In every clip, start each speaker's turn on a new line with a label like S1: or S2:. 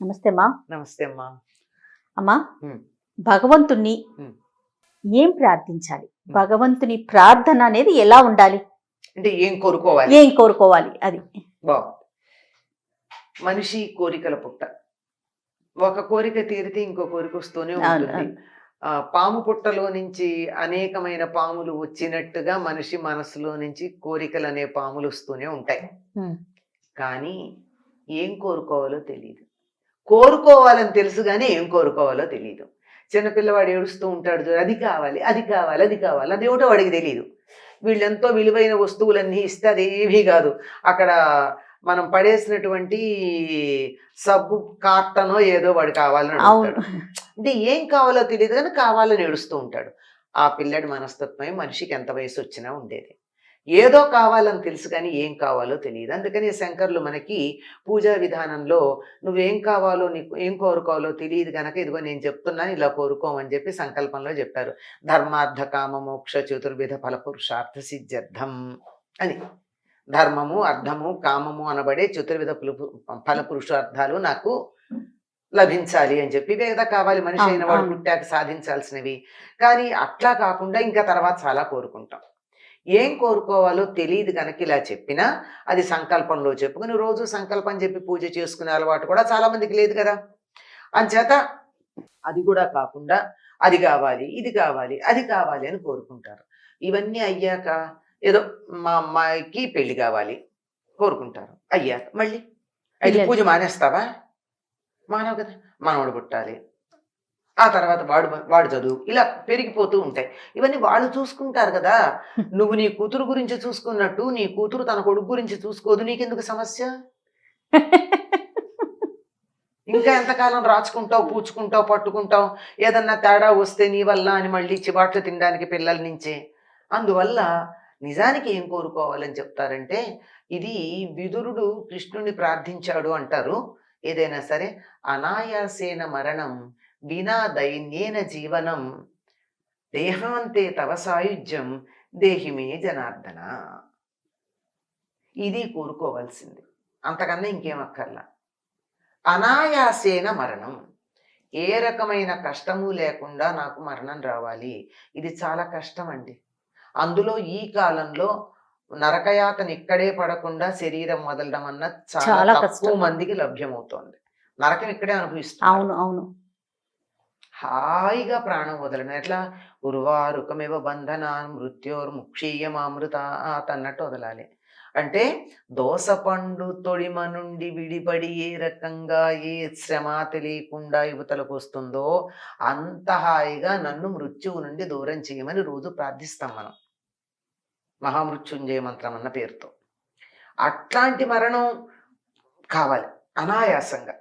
S1: నమస్తే అమ్మా.
S2: నమస్తే అమ్మా.
S1: అమ్మా,
S2: ఉమ్,
S1: భగవంతుణ్ణి
S2: ఉమ్,
S1: ఏం ప్రార్థించాలి?
S2: ఉమ్.
S1: భగవంతుని ప్రార్థన అనేది ఎలా ఉండాలి?
S2: అంటే ఏం కోరుకోవాలి?
S1: ఏం కోరుకోవాలి అది?
S2: బాగుంది. మనిషి కోరికల పుట్ట. ఒక కోరిక తీరితే ఇంకో కోరిక వస్తూనే
S1: అవును,
S2: ఉంటుంది.
S1: అవును.
S2: పాము పుట్టలో నుంచి అనేకమైన పాములు వచ్చినట్టుగా మనిషి మనసులో నుంచి కోరికలు అనే పాములు వస్తూనే ఉంటాయి.
S1: ఉమ్,
S2: కానీ ఏం కోరుకోవాలో తెలియదు. కోరుకోవాలని తెలుసు కానీ ఏం కోరుకోవాలో తెలియదు. చిన్నపిల్లవాడు ఏడుస్తూ ఉంటాడు చూడు, అది కావాలి, అది కావాలి, అది కావాలి, అదేమిటో వాడికి తెలియదు. వీళ్ళెంతో విలువైన వస్తువులన్నీ ఇస్తే అదేమీ కాదు. అక్కడ మనం పడేసినటువంటి సబ్బు కాటనో ఏదో వాడు కావాలని
S1: అవును.
S2: అడుగుతాడు. అంటే ఏం కావాలో తెలియదు కానీ కావాలని ఏడుస్తూ ఉంటాడు. ఆ పిల్లడి మనస్తత్వమే మనిషికి ఎంత వయసు వచ్చినా ఉండేది. ఏదో కావాలని తెలుసు కానీ ఏం కావాలో తెలియదు. అందుకని శంకర్లు మనకి పూజా విధానంలో నువ్వేం కావాలో, నీకు ఏం కోరుకోవాలో తెలియదు కనుక ఇదిగో నేను చెప్తున్నాను, ఇలా కోరుకోమని చెప్పి సంకల్పంలో చెప్పారు. ధర్మార్థ కామ మోక్ష చతుర్విధ ఫల పురుషార్థ సిద్ధ్యర్థం అని. ధర్మము, అర్థము, కామము అనబడే చతుర్విధ ఫల పురుషార్థాలు నాకు లభించాలి అని చెప్పి ఇవే కదా కావాలి మనిషి అయిన వాడు పుట్టాక సాధించాల్సినవి. కానీ అట్లా కాకుండా ఇంకా తర్వాత చాలా కోరుకుంటాం. ఏం కోరుకోవాలో తెలియదు కనుక ఇలా చెప్పినా అది సంకల్పంలో చెప్పుకుని రోజు సంకల్పం చెప్పి పూజ చేసుకునే అలవాటు కూడా చాలా మందికి లేదు కదా. అంచేత అది కూడా కాకుండా అది కావాలి, ఇది కావాలి, అది కావాలి అని కోరుకుంటారు. ఇవన్నీ అయ్యాక ఏదో మా అమ్మాయికి పెళ్లి కావాలి కోరుకుంటారు. అయ్యాక మళ్ళీ అయితే పూజ మానేస్తావా? మానవు కదా. మనవడు పుట్టాలి, ఆ తర్వాత వాడు చదువు, ఇలా పెరిగిపోతూ ఉంటాయి. ఇవన్నీ వాళ్ళు చూసుకుంటారు కదా. నువ్వు నీ కూతురు గురించి చూసుకున్నట్టు నీ కూతురు తన కొడుకు గురించి చూసుకోదు. నీకెందుకు సమస్య? ఇంకా ఎంతకాలం రాచుకుంటావు, పూచుకుంటావు, పట్టుకుంటావు? ఏదన్నా తేడా వస్తే నీ వల్ల అని మళ్ళీ చివాట్లు తినడానికి పిల్లల నుంచే. అందువల్ల నిజానికి ఏం కోరుకోవాలని చెప్తారంటే, ఇది విదురుడు కృష్ణుని ప్రార్థించాడు అంటారు. ఏదైనా సరే అనాయాసేన మరణం వినా దైన్యేన జీవనం దేహాంతే తవ సాయుధ్యం దేహిమే జనార్దన. ఇది కోరుకోవాల్సింది, అంతకన్నా ఇంకేమక్కర్లా. అనాయాసేన మరణం, ఏ రకమైన కష్టము లేకుండా నాకు మరణం రావాలి. ఇది చాలా కష్టం అండి. అందులో ఈ కాలంలో నరకయాతన ఇక్కడే పడకుండా శరీరం వదలడం అన్న చాలా తక్కువ మందికి లభ్యమవుతోంది. నరకం ఇక్కడే అనుభవిస్తుంది.
S1: అవును, అవును.
S2: హాయిగా ప్రాణం వదలడం ఎట్లా? ఉర్వారుకమివ బంధనాన్ మృత్యోర్ముక్షీయమామృతాత్ అన్నట్టు వదలాలి. అంటే దోసపండు తొడిమ నుండి విడిపడి ఏ రకంగా ఏ శ్రమ తెలియకుండా యువతలకు వస్తుందో అంత హాయిగా నన్ను మృత్యువు నుండి దూరం చేయమని రోజు ప్రార్థిస్తాం మనం, మహామృత్యుంజయ మంత్రం అన్న పేరుతో. అట్లాంటి మరణం కావాలి అనాయాసంగా.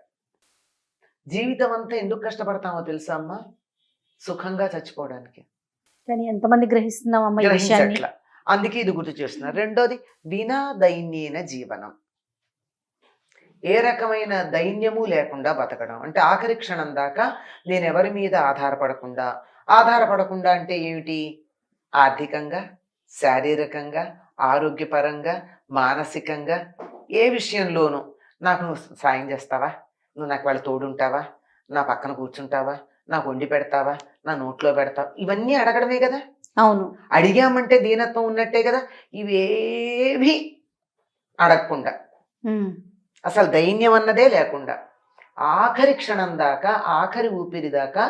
S2: జీవితం అంతా ఎందుకు కష్టపడతామో తెలుసా అమ్మా? సుఖంగా చచ్చిపోవడానికి.
S1: కానీ ఎంతమంది గ్రహిస్తున్నాం ఈ విషయాన్ని?
S2: అందుకే ఇది గుర్తు చేస్తున్నారు. రెండోది వినా దైన్యేన జీవనం, ఏ రకమైన దైన్యము లేకుండా బతకడం. అంటే ఆఖరి క్షణం దాకా నేను ఎవరి మీద ఆధారపడకుండా అంటే ఏమిటి? ఆర్థికంగా, శారీరకంగా, ఆరోగ్యపరంగా, మానసికంగా ఏ విషయంలోనూ నాకు నువ్వు సాయం చేస్తావా, నువ్వు నాకు వాళ్ళ తోడుంటావా, నా పక్కన కూర్చుంటావా, నాకు వండి పెడతావా, నా నోట్లో పెడతావా, ఇవన్నీ అడగడమే కదా.
S1: అవును.
S2: అడిగామంటే దీనత్వం ఉన్నట్టే కదా. ఇవేవి అడగకుండా, అసలు దైన్యం అన్నదే లేకుండా ఆఖరి క్షణం దాకా, ఆఖరి ఊపిరి దాకా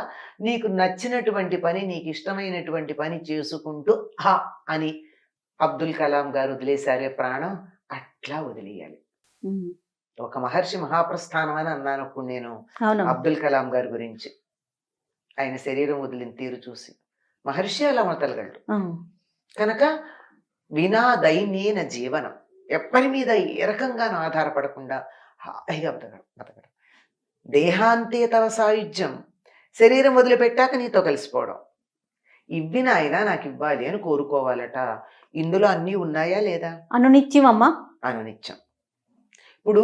S2: నీకు నచ్చినటువంటి పని, నీకు ఇష్టమైనటువంటి పని చేసుకుంటూ హా అని అబ్దుల్ కలాం గారు వదిలేశారే ప్రాణం, అట్లా వదిలేయాలి. ఒక మహర్షి మహాప్రస్థానం అని అన్నాను అప్పుడు నేను అబ్దుల్ కలాం గారి గురించి. ఆయన శరీరం వదిలిన తీరు చూసి మహర్షి అలా వదలగలడు కనుక వినా దైన్యేన జీవనం, ఎవ్వరి మీద ఏ రకంగానూ ఆధారపడకుండా హాయిగా బతకడం. దేహాంతే తవ సాయుధ్యం, శరీరం వదిలిపెట్టాక నీతో కలిసిపోవడం. ఇవి నాయన నాకు ఇవ్వాలి అని కోరుకోవాలట. ఇందులో అన్నీ ఉన్నాయా లేదా?
S1: అనునిత్యం అమ్మా,
S2: అనునిత్యం. ఇప్పుడు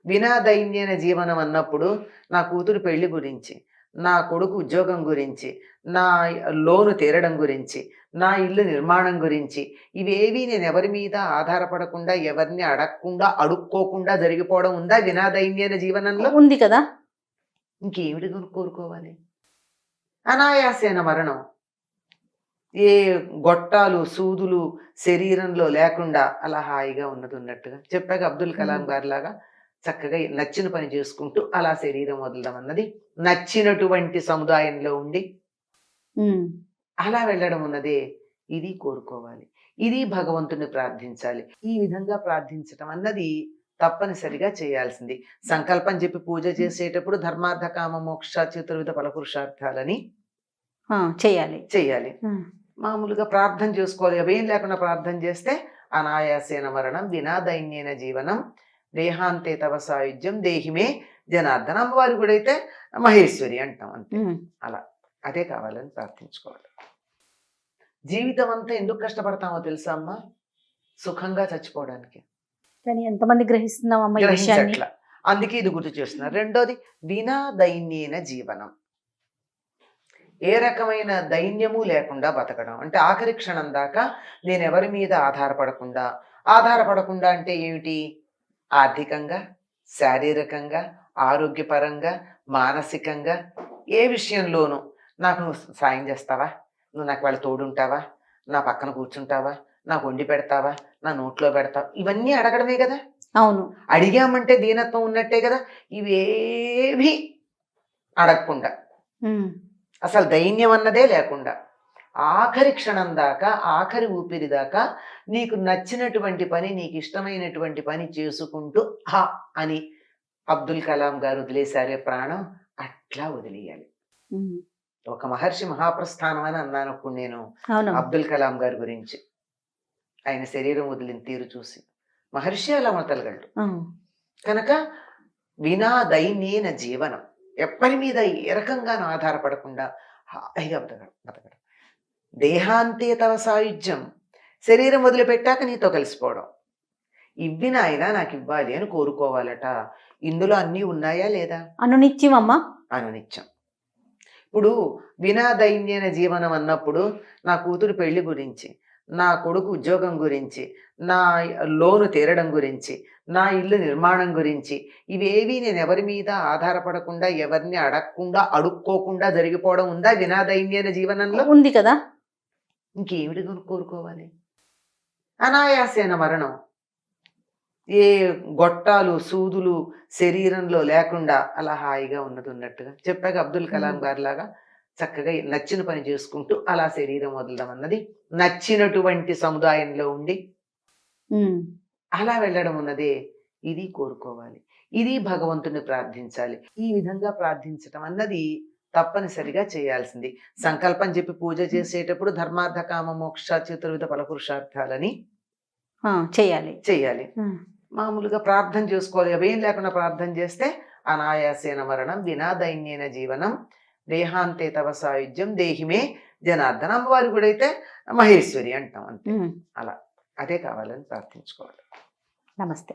S2: వినా దైన్యన జీవనం అన్నప్పుడు నా కూతురు పెళ్లి గురించి, నా కొడుకు ఉద్యోగం గురించి, నా లోను తీరడం గురించి, నా ఇల్లు నిర్మాణం గురించి, ఇవేవి నేను ఎవరి మీద ఆధారపడకుండా, ఎవరిని అడగకుండా, అడుక్కోకుండా జరిగిపోవడం ఉందా వినా దైన్యన జీవనంలో?
S1: ఉంది కదా.
S2: ఇంకేమిటి కోరుకోవాలి? అనాయాసేన మరణం. ఏ గొట్టాలు సూదులు శరీరంలో లేకుండా అలా హాయిగా ఉన్నది ఉన్నట్టుగా చెప్పాక అబ్దుల్ కలాం గారి లాగా చక్కగా నచ్చిన పని చేసుకుంటూ అలా శరీరం వదలడం అన్నది నచ్చినటువంటి సముదాయంలో ఉండి అలా వెళ్ళడం ఉన్నదే ఇది కోరుకోవాలి. ఇది భగవంతుని ప్రార్థించాలి. ఈ విధంగా ప్రార్థించటం అన్నది తప్పనిసరిగా చేయాల్సింది. సంకల్పం చెప్పి పూజ చేసేటప్పుడు ధర్మార్థ కామ మోక్ష చతుర్విధ ఫలపురుషార్థాలని
S1: చేయాలి
S2: చేయాలి. మామూలుగా ప్రార్థన చేసుకోవాలి. అవేం లేకుండా ప్రార్థన చేస్తే అనాయాసేన మరణం వినా దైన్యేన జీవనం దేహాంతే తవ సాయుధ్యం దేహిమే జనార్దన. అమ్మవారి కూడా అయితే మహేశ్వరి అంటాం అంతే. అలా అదే కావాలని ప్రార్థించుకోవాలి. జీవితం అంతా ఎందుకు కష్టపడతామో తెలుసా అమ్మా? సుఖంగా చచ్చిపోవడానికి.
S1: కానీ ఎంతమంది గ్రహిస్తున్నాం అమ్మ ఈ విషయాన్ని?
S2: గ్రహించట్ల. అందుకే ఇది గుర్తు చేస్తున్నారు. రెండోది వినా దైన్యేన జీవనం. ఏ రకమైన దైన్యము లేకుండా బతకడం అంటే ఆఖరి క్షణం దాకా నేను ఎవరి మీద ఆధారపడకుండా అంటే ఏమిటి? ఆర్థికంగా, శారీరకంగా, ఆరోగ్యపరంగా, మానసికంగా ఏ విషయంలోనూ నాకు నువ్వు సాయం చేస్తావా, నువ్వు నాకు వాళ్ళు తోడుంటావా, నా పక్కన కూర్చుంటావా, నాకు వండి పెడతావా, నా నోట్లో పెడతావా, ఇవన్నీ అడగడమే కదా.
S1: అవును,
S2: అడిగామంటే దీనత్వం ఉన్నట్టే కదా. ఇవేవి అడగకుండా అసలు దైన్యం అన్నదే లేకుండా ఆఖరి క్షణం దాకా ఆఖరి ఊపిరి దాకా నీకు నచ్చినటువంటి పని నీకు ఇష్టమైనటువంటి పని చేసుకుంటూ హా అని అబ్దుల్ కలాం గారు వదిలేశారే ప్రాణం, అట్లా వదిలేయాలి. ఒక మహర్షి మహాప్రస్థానం అని అన్నాను అప్పుడు నేను అబ్దుల్ కలాం గారి గురించి. ఆయన శరీరం వదిలిన తీరు చూసి మహర్షి అలా వదలగలడు కనుక వినా దైన్యేన జీవనం. ఎప్పటి మీద ఏ రకంగానూ ఆధారపడకుండా హాయిగా బతకడం. దేహాంతే తవ సాయుధ్యం. శరీరం వదిలిపెట్టాక నీతో కలిసిపోవడం. ఇవ్వి నాయన నాకు ఇవ్వాలి అని కోరుకోవాలట. ఇందులో అన్నీ ఉన్నాయా లేదా?
S1: అనునిత్యం అమ్మా,
S2: అనునిత్యం. ఇప్పుడు వినా దైన్యేన జీవనం అన్నప్పుడు నా కూతురు పెళ్లి గురించి, నా కొడుకు ఉద్యోగం గురించి, నా లోను తీరడం గురించి, నా ఇల్లు నిర్మాణం గురించి, ఇవేవి నేను ఎవరి మీద ఆధారపడకుండా ఎవరిని అడుక్కోకుండా జరిగిపోవడం ఉందా వినా దైన్యేన జీవనంలో?
S1: ఉంది కదా.
S2: ఇంకేమిటి కోరుకోవాలి? అనాయాసేన మరణం. ఏ గొట్టాలు సూదులు శరీరంలో లేకుండా అలా హాయిగా ఉన్నది ఉన్నట్టుగా చెప్పాక అబ్దుల్ కలాం గారి లాగా చక్కగా నచ్చిన పని చేసుకుంటూ అలా శరీరం వదలడం అన్నది నచ్చినటువంటి సముదాయంలో ఉండి అలా వెళ్ళడం ఉన్నదే ఇది కోరుకోవాలి. ఇది భగవంతుని ప్రార్థించాలి. ఈ విధంగా ప్రార్థించటం అన్నది తప్పనిసరిగా చేయాల్సింది. సంకల్పం చెప్పి పూజ చేసేటప్పుడు ధర్మార్థ కామ మోక్ష చతుర్విధ ఫలపురుషార్థాలని చేయాలి. మామూలుగా ప్రార్థన చేసుకోవాలి. అవేం లేకుండా ప్రార్థన చేస్తే అనాయాసేన మరణం వినా దైన్యేన జీవనం దేహాంతే తవ సాయుధ్యం దేహిమే జనార్దన. అమ్మవారి కూడా అయితే మహేశ్వరి అంటాం అంతే. అలా అదే కావాలని ప్రార్థించుకోవాలి.
S1: నమస్తే.